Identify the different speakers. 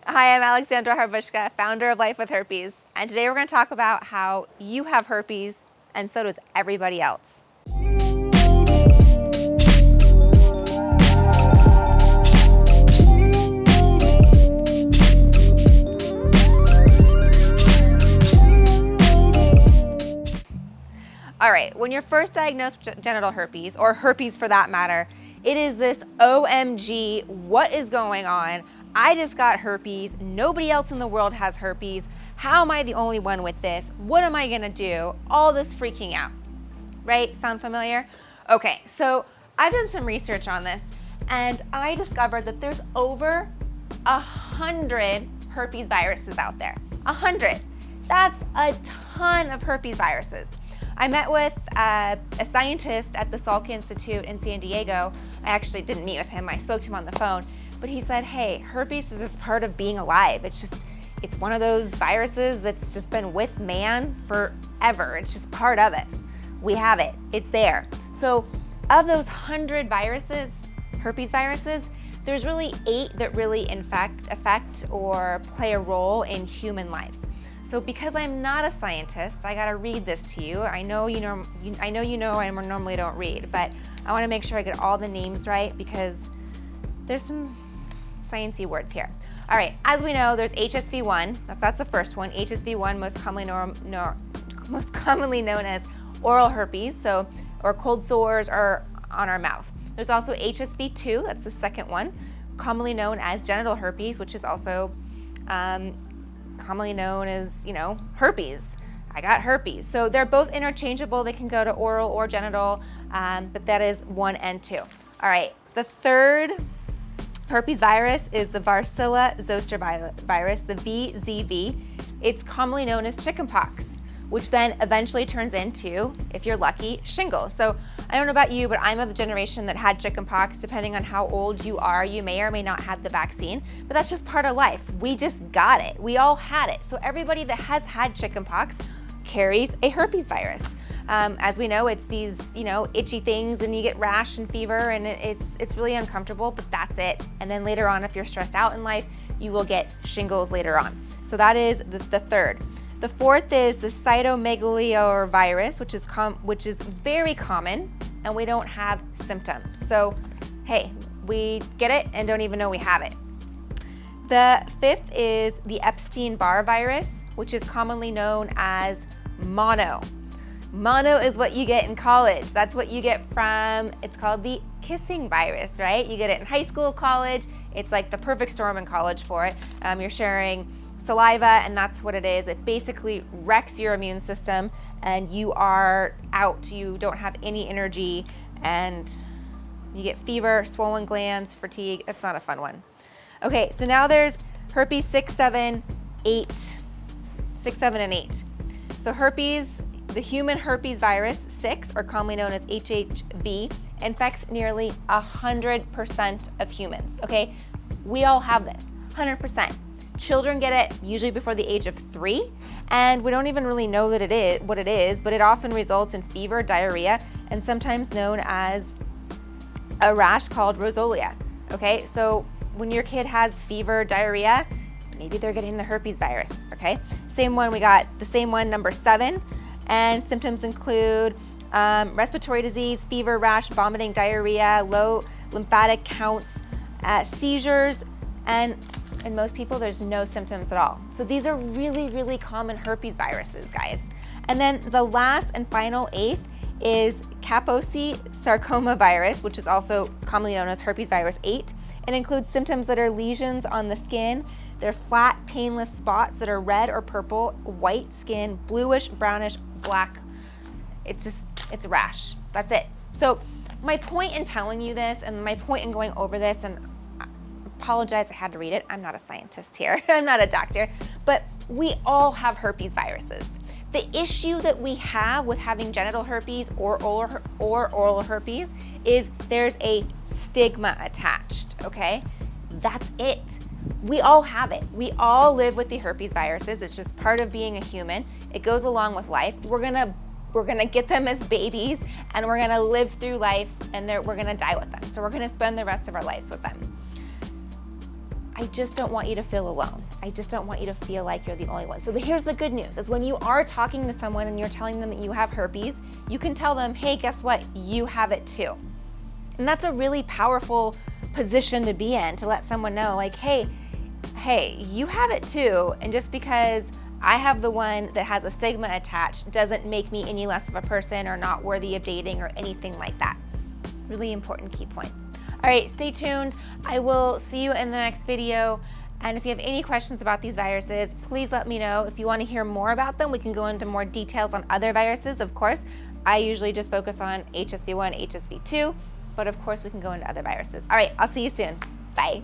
Speaker 1: Hi, I'm Alexandra Harbushka, founder of Life With Herpes, and today we're going to talk about how you have herpes and so does everybody else. All right, when you're first diagnosed with genital herpes, or herpes for that matter, it is this OMG, what is going on? I just got herpes, nobody else in the world has herpes. How am I the only one with this? What am I gonna do? All this freaking out, right? Sound familiar? Okay, so I've done some research on this and I discovered that there's over 100 herpes viruses out there. 100. That's a ton of herpes viruses. I met with a scientist at the Salk Institute in San Diego. I actually didn't meet with him, I spoke to him on the phone, but he said, hey, herpes is just part of being alive. It's one of those viruses that's just been with man forever. It's just part of us. We have it, it's there. So of those 100 viruses, herpes viruses, there's really 8 that really affect or play a role in human lives. So because I'm not a scientist, I gotta read this to you. I know you know I normally don't read, but I wanna make sure I get all the names right because there's some sciencey words here. All right, as we know, there's HSV1, that's the first one. HSV1, most commonly known as oral herpes, or cold sores or on our mouth. There's also HSV2, that's the second one, commonly known as genital herpes, which is also commonly known as, herpes. I got herpes. So they're both interchangeable. They can go to oral or genital, but that is 1 and 2. All right, the third herpes virus is the Varicella zoster virus, the VZV. It's commonly known as chickenpox, which then eventually turns into, if you're lucky, shingles. So I don't know about you, but I'm of the generation that had chickenpox. Depending on how old you are, you may or may not have the vaccine, but that's just part of life. We just got it. We all had it. So everybody that has had chickenpox carries a herpes virus. As we know, it's these, itchy things and you get rash and fever and it's really uncomfortable, but that's it. And then later on, if you're stressed out in life, you will get shingles later on. So that is the third. The fourth is the cytomegalovirus virus, which is very common, and we don't have symptoms. So, hey, we get it and don't even know we have it. The fifth is the Epstein-Barr virus, which is commonly known as mono. Mono is what you get in college. That's what you get it's called the kissing virus, right? You get it in high school, college. It's like the perfect storm in college for it. You're sharing saliva, and that's what it is. It basically wrecks your immune system and you are out. You don't have any energy and you get fever, swollen glands, fatigue. It's not a fun one. Okay, so now there's herpes 6, 7, 8. 6, 7, and 8. So herpes, the human herpes virus 6, or commonly known as HHV, infects nearly 100% of humans, okay? We all have this, 100%. Children get it usually before the age of 3, and we don't even really know what it is, but it often results in fever, diarrhea, and sometimes known as a rash called rosolia. Okay, so when your kid has fever, diarrhea, maybe they're getting the herpes virus, okay? We got the same one, number 7, and symptoms include respiratory disease, fever, rash, vomiting, diarrhea, low lymphatic counts, seizures, and in most people, there's no symptoms at all. So these are really, really common herpes viruses, guys. And then the last and final 8th is Kaposi sarcoma virus, which is also commonly known as herpes virus 8. It includes symptoms that are lesions on the skin. They're flat, painless spots that are red or purple, white skin, bluish, brownish, black. It's a rash. That's it. So my point in telling you this and my point in going over this, and apologize, I had to read it. I'm not a scientist here. I'm not a doctor, but we all have herpes viruses. The issue that we have with having genital herpes or oral herpes is there's a stigma attached, okay? That's it. We all have it. We all live with the herpes viruses. It's just part of being a human. It goes along with life. We're gonna get them as babies and we're gonna live through life and we're gonna die with them. So we're gonna spend the rest of our lives with them. I just don't want you to feel alone. I just don't want you to feel like you're the only one. So here's the good news, is when you are talking to someone and you're telling them that you have herpes, you can tell them, hey, guess what? You have it too. And that's a really powerful position to be in, to let someone know, like, hey, you have it too. And just because I have the one that has a stigma attached doesn't make me any less of a person or not worthy of dating or anything like that. Really important key point. All right, stay tuned. I will see you in the next video. And if you have any questions about these viruses, please let me know. If you want to hear more about them, we can go into more details on other viruses, of course. I usually just focus on HSV1, HSV2, but of course we can go into other viruses. All right, I'll see you soon. Bye.